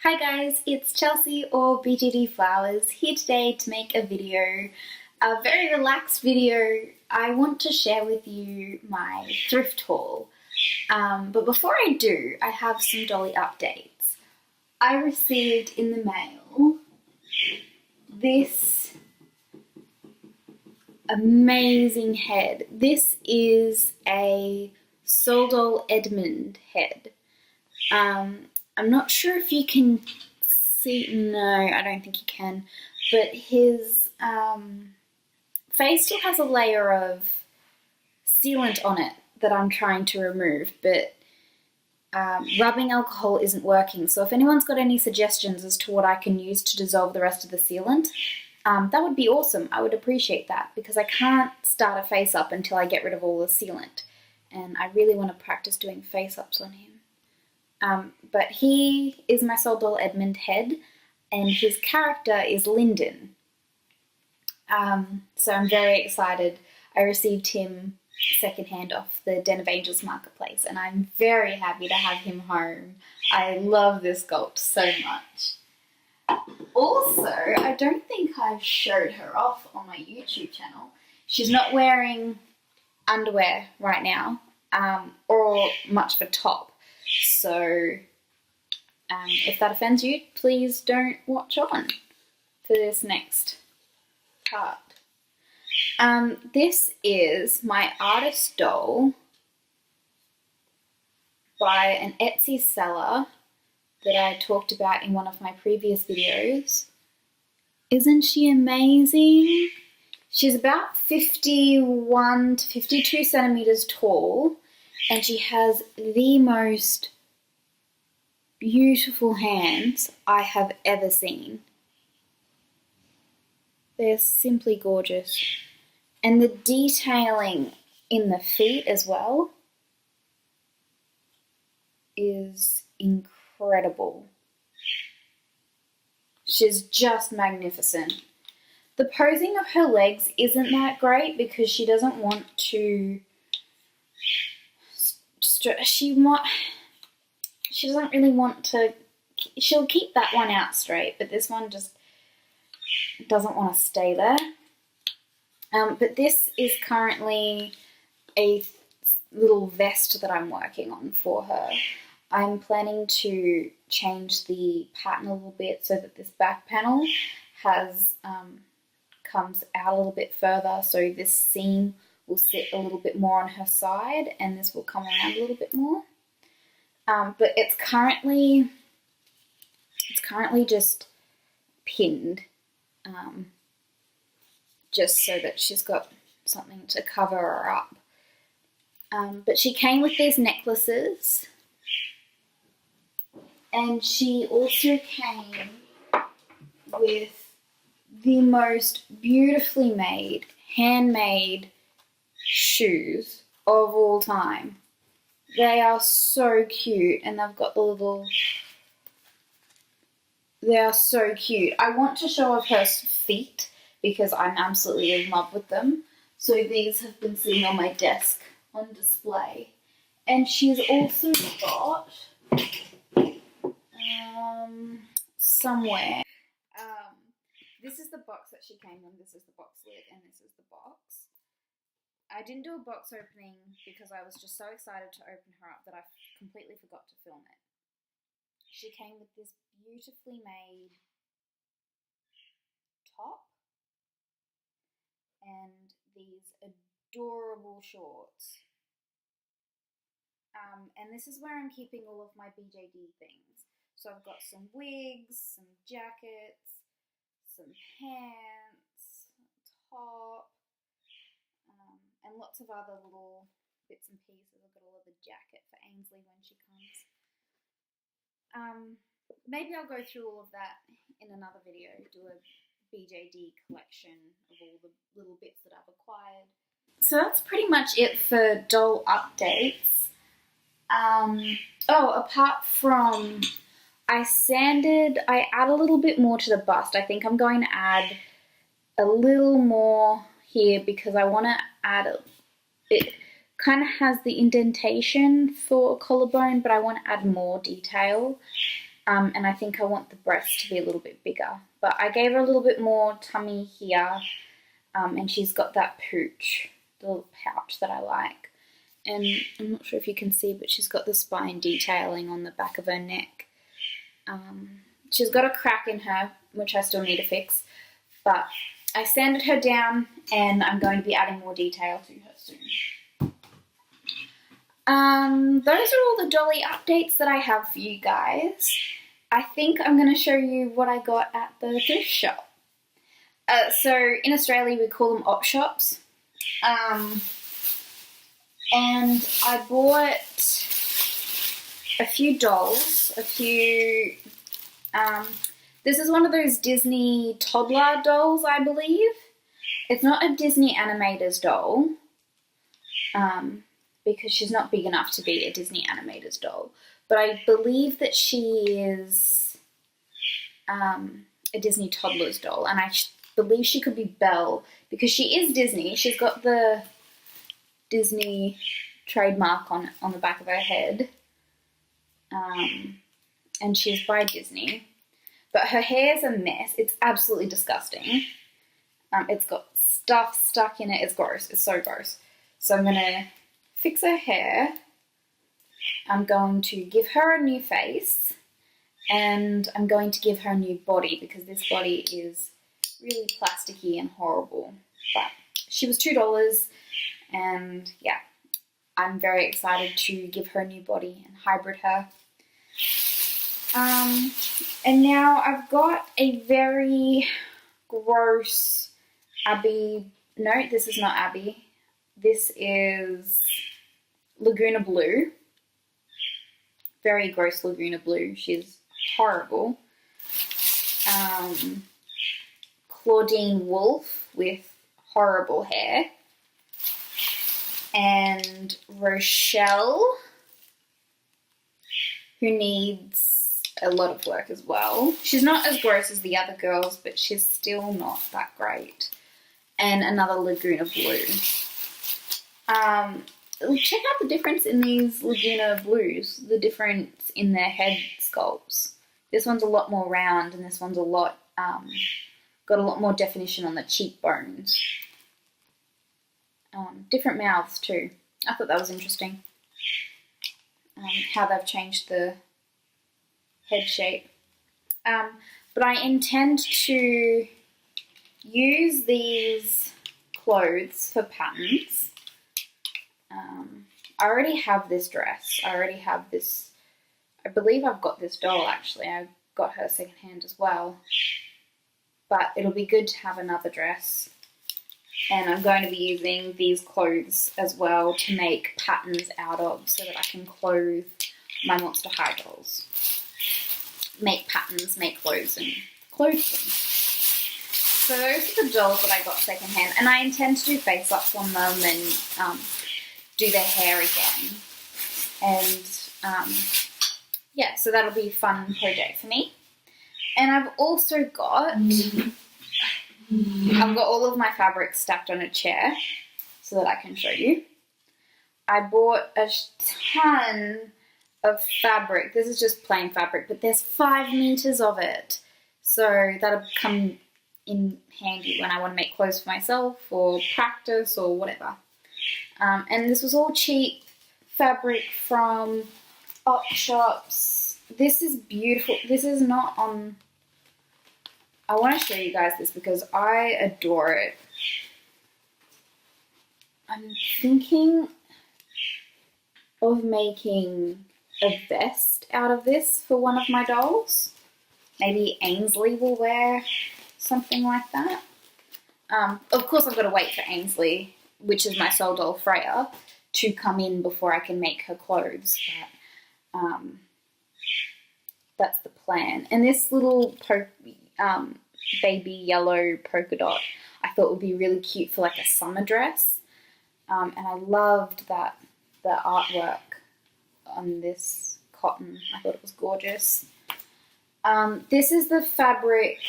Hi guys, it's Chelsea or BJDflowers here today to make a video, a very relaxed video. I want to share with you my thrift haul. But before I do, I have some dolly updates. I received in the mail this amazing head. This is a Soldol Edmund head. I'm not sure if you can see, no, I don't think you can, but his face still has a layer of sealant on it that I'm trying to remove, but rubbing alcohol isn't working. So if anyone's got any suggestions as to what I can use to dissolve the rest of the sealant, that would be awesome. I would appreciate that because I can't start a face up until I get rid of all the sealant, and I really want to practice doing face ups on him. But he is my Soldol Edmund head, and his character is Lyndon. So I'm very excited. I received him secondhand off the Den of Angels marketplace, and I'm very happy to have him home. I love this sculpt so much. Also, I don't think I've showed her off on my YouTube channel. She's not wearing underwear right now, or much of a top. So, if that offends you, please don't watch on for this next part. This is my artist doll by an Etsy seller that I talked about in one of my previous videos. Isn't she amazing? She's about 51 to 52 centimeters tall, and she has the most beautiful hands I have ever seen. They're simply gorgeous. And the detailing in the feet as well is incredible. She's just magnificent. The posing of her legs isn't that great because she doesn't want to... She doesn't really want to... She'll keep that one out straight, but this one just doesn't want to stay there. But this is currently a little vest that I'm working on for her. I'm planning to change the pattern a little bit so that this back panel has comes out a little bit further, so this seam will sit a little bit more on her side and this will come around a little bit more. But it's currently just pinned, just so that she's got something to cover her up. But she came with these necklaces, and she also came with the most beautifully made, handmade shoes of all time. They are so cute, and they've got the little... They are so cute. I want to show off her feet because I'm absolutely in love with them. So these have been sitting on my desk on display. And she's also got... somewhere... this is the box that she came in. This is the box lid, and this is the box. I didn't do a box opening because I was just so excited to open her up that I completely forgot to film it. She came with this beautifully made top and these adorable shorts. And this is where I'm keeping all of my BJD things. So I've got some wigs, some jackets, some pants, top, and lots of other little bits and pieces. I've got a leather jacket for Ainsley when she comes. Maybe I'll go through all of that in another video, do a BJD collection of all the little bits that I've acquired. So that's pretty much it for doll updates. Apart from... I add a little bit more to the bust. I think I'm going to add a little more here because I want to add it kind of has the indentation for a collarbone, but I want to add more detail. And I think I want the breast to be a little bit bigger. But I gave her a little bit more tummy here, and she's got that pooch, the little pouch that I like. And I'm not sure if you can see, but she's got the spine detailing on the back of her neck. She's got a crack in her, which I still need to fix, but I sanded her down and I'm going to be adding more detail to her soon. Those are all the dolly updates that I have for you guys. I think I'm going to show you what I got at the thrift shop. So in Australia we call them op shops. And I bought a few dolls, this is one of those Disney toddler dolls, I believe. It's not a Disney animator's doll, because she's not big enough to be a Disney animator's doll. But I believe that she is a Disney toddler's doll, and I believe she could be Belle, because she is Disney. She's got the Disney trademark on the back of her head, and she's by Disney. But her hair's a mess. It's absolutely disgusting. It's got stuff stuck in it. It's gross. It's so gross. So I'm going to fix her hair. I'm going to give her a new face. And I'm going to give her a new body, because this body is really plasticky and horrible. But she was $2. And yeah, I'm very excited to give her a new body and hybrid her. And now I've got a very gross Abby. No, this is not Abby. This is Laguna Blue. Very gross Laguna Blue. She's horrible. Claudine Wolf with horrible hair. And Rochelle, who needs a lot of work as well. She's not as gross as the other girls, but she's still not that great. And another Laguna Blue. Check out the difference in these Laguna Blues, the difference in their head sculpts. This one's a lot more round, and this one's got a lot more definition on the cheekbones. Different mouths too. I thought that was interesting. How they've changed the head shape. But I intend to use these clothes for patterns. I already have this dress. I believe I've got this doll actually. I got her secondhand as well. But it'll be good to have another dress. And I'm going to be using these clothes as well to make patterns out of, so that I can clothe my Monster High dolls. Make patterns, make clothes, and clothe them. So those are the dolls that I got secondhand, and I intend to do face-ups on them and do their hair again. And yeah, so that'll be a fun project for me. And I've also got... I've got all of my fabric stacked on a chair so that I can show you. I bought a ton of fabric. This is just plain fabric, but there's 5 meters of it. So that'll come in handy when I want to make clothes for myself or practice or whatever. And this was all cheap fabric from op shops. This is beautiful. This is not on... I want to show you guys this because I adore it. I'm thinking of making a vest out of this for one of my dolls. Maybe Ainsley will wear something like that. Of course, I've got to wait for Ainsley, which is my soul doll Freya, to come in before I can make her clothes. But that's the plan. And this little baby yellow polka dot I thought would be really cute for like a summer dress. And I loved the artwork on this cotton. I thought it was gorgeous. This is the fabric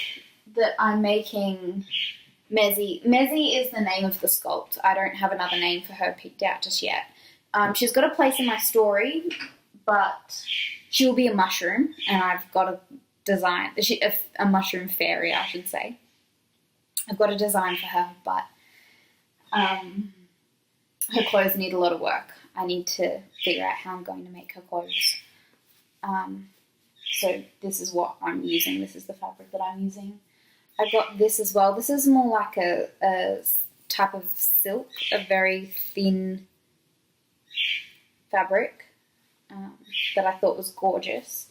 that I'm making Mezzy. Mezzy is the name of the sculpt. I don't have another name for her picked out just yet. She's got a place in my story, but she will be a mushroom, and I've got a design, a mushroom fairy, I should say. I've got a design for her, but her clothes need a lot of work. I need to figure out how I'm going to make her clothes. So this is what I'm using. This is the fabric that I'm using. I got this as well. This is more like a type of silk, a very thin fabric that I thought was gorgeous.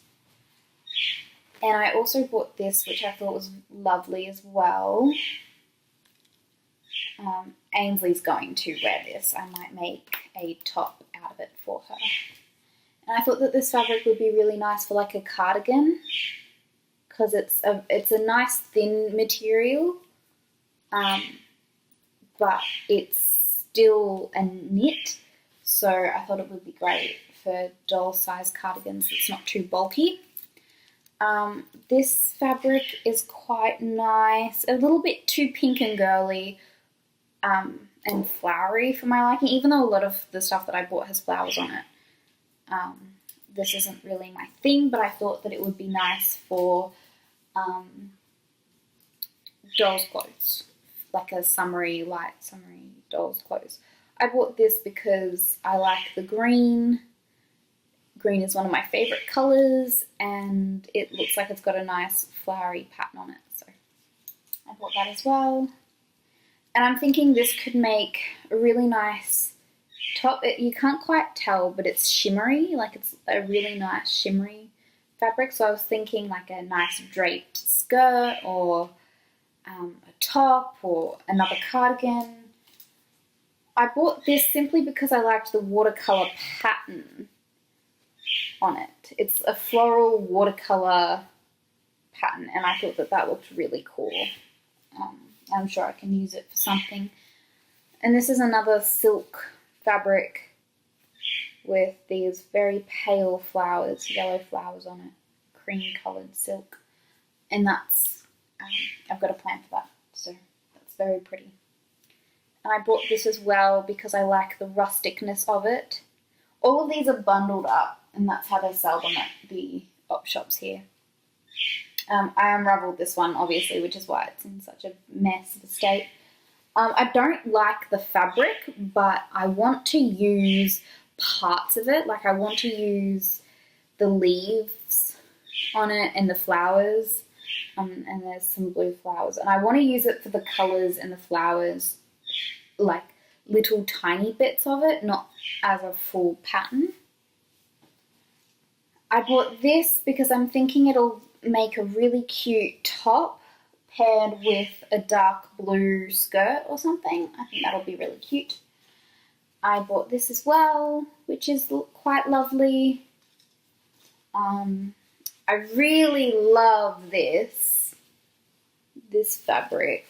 And I also bought this, which I thought was lovely as well. Ainsley's going to wear this. I might make a top out of it for her. And I thought that this fabric would be really nice for like a cardigan, because it's a nice thin material, but it's still a knit. So I thought it would be great for doll-sized cardigans that's not too bulky. This fabric is quite nice, a little bit too pink and girly, and flowery for my liking, even though a lot of the stuff that I bought has flowers on it. This isn't really my thing, but I thought that it would be nice for doll's clothes, like a light summery doll's clothes. I bought this because I like the green. Green is one of my favourite colours, and it looks like it's got a nice flowery pattern on it, so I bought that as well. And I'm thinking this could make a really nice top. You can't quite tell, but it's shimmery, like it's a really nice shimmery fabric. So I was thinking like a nice draped skirt, or a top, or another cardigan. I bought this simply because I liked the watercolour pattern on it. It's a floral watercolour pattern, and I thought that that looked really cool. I'm sure I can use it for something. And this is another silk fabric with these very pale flowers, yellow flowers on it, cream coloured silk. And that's, I've got a plan for that, so that's very pretty. And I bought this as well because I like the rusticness of it. All of these are bundled up, and that's how they sell them at the op shops here. I unravelled this one, obviously, which is why it's in such a mess of a state. I don't like the fabric, but I want to use parts of it. Like, I want to use the leaves on it and the flowers, and there's some blue flowers. And I want to use it for the colours and the flowers, like little tiny bits of it, not as a full pattern. I bought this because I'm thinking it'll make a really cute top paired with a dark blue skirt or something. I think that'll be really cute. I bought this as well, which is quite lovely. I really love this fabric.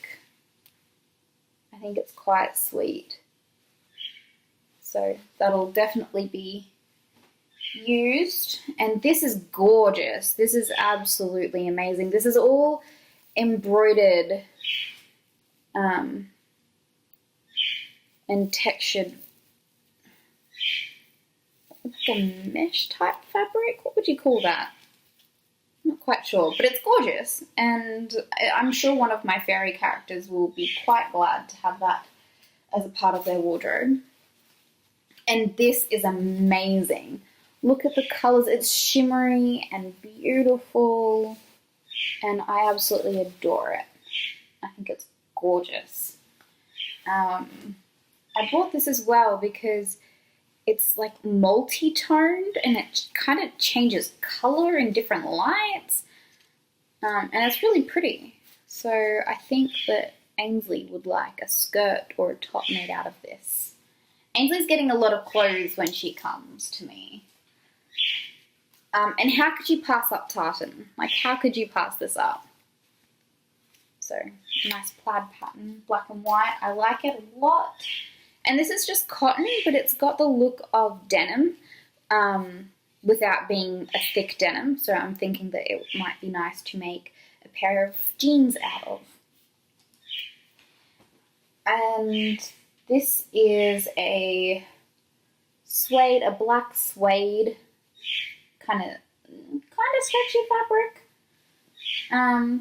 I think it's quite sweet. So that'll definitely be used. And this is gorgeous. This is absolutely amazing. This is all embroidered and textured, like a mesh type fabric. What would you call that? I'm not quite sure, but it's gorgeous, and I'm sure one of my fairy characters will be quite glad to have that as a part of their wardrobe. And this is amazing. Look at the colours. It's shimmery and beautiful, and I absolutely adore it. I think it's gorgeous. I bought this as well because it's like multi-toned, and it kind of changes colour in different lights, and it's really pretty. So I think that Ainsley would like a skirt or a top made out of this. Ainsley's getting a lot of clothes when she comes to me. And how could you pass up tartan? Like, how could you pass this up? So, nice plaid pattern, black and white. I like it a lot. And this is just cotton, but it's got the look of denim without being a thick denim. So I'm thinking that it might be nice to make a pair of jeans out of. And this is a suede, a black suede kind of kind of stretchy fabric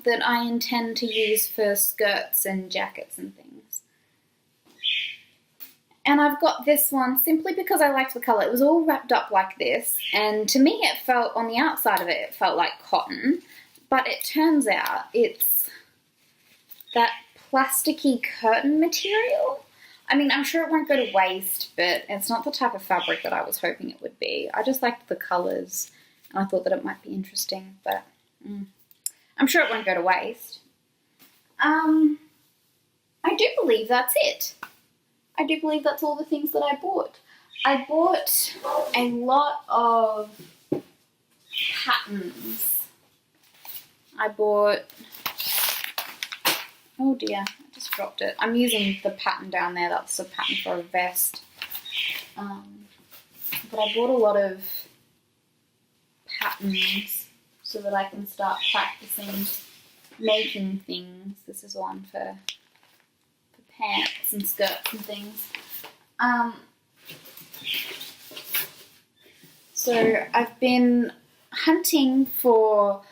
that I intend to use for skirts and jackets and things. And I've got this one simply because I liked the colour. It was all wrapped up like this, and to me it felt, on the outside of it, it felt like cotton, but it turns out it's that plasticky curtain material. I mean, I'm sure it won't go to waste, but it's not the type of fabric that I was hoping it would be. I just liked the colours, and I thought that it might be interesting, but I'm sure it won't go to waste. I do believe that's it. I do believe that's all the things that I bought. I bought a lot of patterns. I bought, oh dear, I just dropped it. I'm using the pattern down there. That's a pattern for a vest. But I bought a lot of patterns so that I can start practicing making things. This is one for pants and skirts and things. So I've been hunting for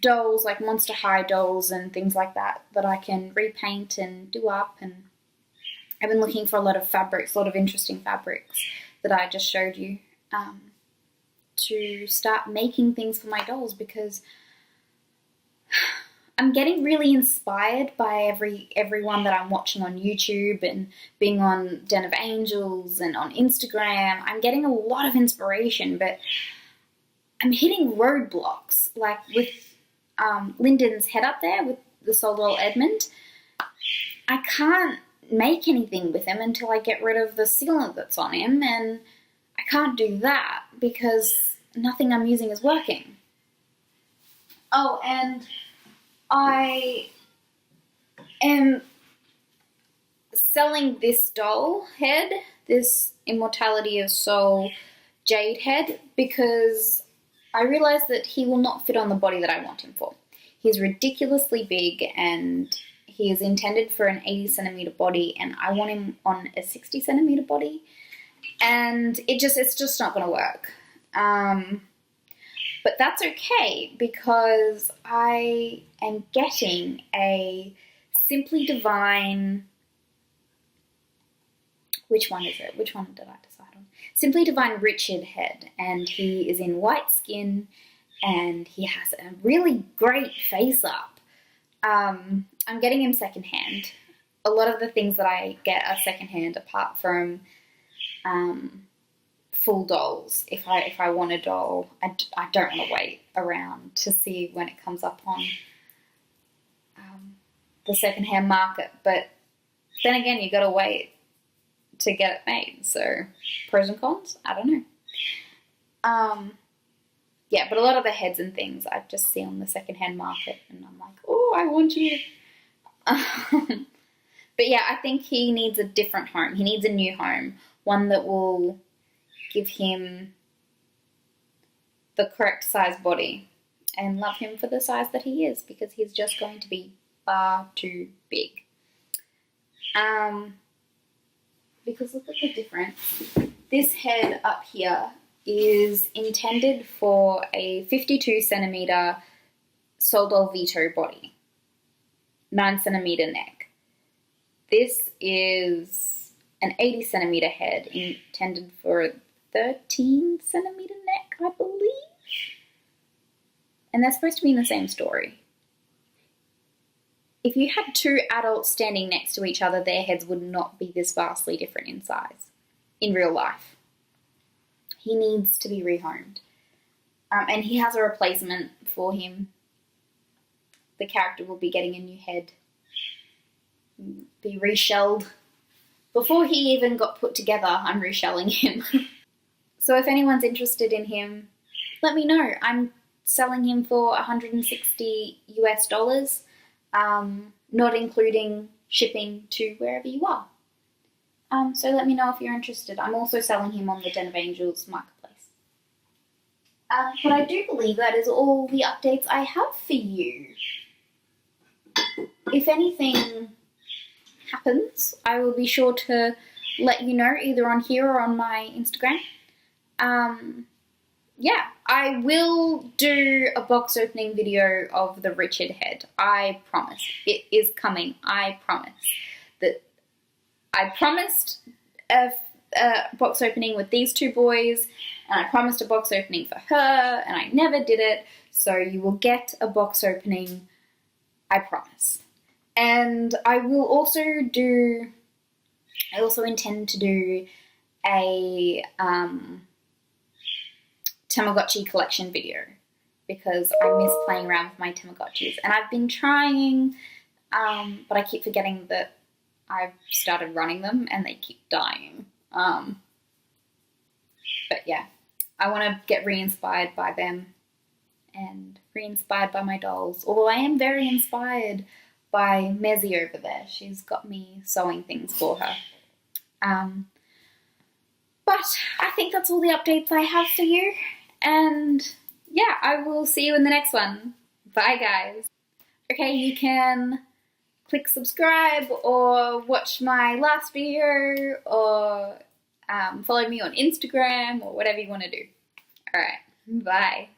dolls, like Monster High dolls and things like that I can repaint and do up, and I've been looking for a lot of fabrics, a lot of interesting fabrics that I just showed you, to start making things for my dolls, because I'm getting really inspired by everyone that I'm watching on YouTube and being on Den of Angels and on Instagram. I'm getting a lot of inspiration, but I'm hitting roadblocks. Like with Lyndon's head up there with the Soul Doll Edmund, I can't make anything with him until I get rid of the sealant that's on him, and I can't do that because nothing I'm using is working. Oh, and I am selling this doll head, this Immortality of Soul jade head, because I realized that he will not fit on the body that I want him for. He's ridiculously big, and he is intended for an 80 centimeter body, and I want him on a 60 centimeter body, and it's just not going to work. But that's okay, because I am getting a Simply Divine, which one is it? Which one did I decide on? Simply Divine Richard head, and he is in white skin, and he has a really great face up. I'm getting him secondhand. A lot of the things that I get are secondhand, apart from full dolls. If I want a doll, I don't want to wait around to see when it comes up on the secondhand market. But then again, you got to wait to get it made. So pros and cons, I don't know. Yeah, but a lot of the heads and things I just see on the secondhand market, and I'm like, oh, I want you. But yeah, I think he needs a different home. He needs a new home, one that will give him the correct size body and love him for the size that he is, because he's just going to be far too big. Because look at the difference. This head up here is intended for a 52 centimeter Soul Doll Vito body, 9 centimeter neck. This is an 80 centimeter head intended for a 13 centimeter neck, I believe. And they're supposed to be in the same story. If you had two adults standing next to each other, their heads would not be this vastly different in size in real life. He needs to be rehomed. And he has a replacement for him. The character will be getting a new head, be reshelled. Before he even got put together, I'm reshelling him. So if anyone's interested in him, let me know. I'm selling him for $160 US, not including shipping to wherever you are. So let me know if you're interested. I'm also selling him on the Den of Angels marketplace. But I do believe that is all the updates I have for you. If anything happens, I will be sure to let you know, either on here or on my Instagram. yeah, I will do a box opening video of the Richard head. I promise. It is coming. I promise. That I promised a box opening with these two boys, and I promised a box opening for her, and I never did it. So you will get a box opening, I promise. And I will also do, I also intend to do a Tamagotchi collection video, because I miss playing around with my Tamagotchis. And I've been trying, but I keep forgetting that I've started running them and they keep dying. But yeah, I want to get re-inspired by them and re-inspired by my dolls. Although I am very inspired by Mezzy over there. She's got me sewing things for her. But I think that's all the updates I have for you. And yeah, I will see you in the next one. Bye, guys. Okay, you can click subscribe or watch my last video or follow me on Instagram or whatever you want to do. All right, bye.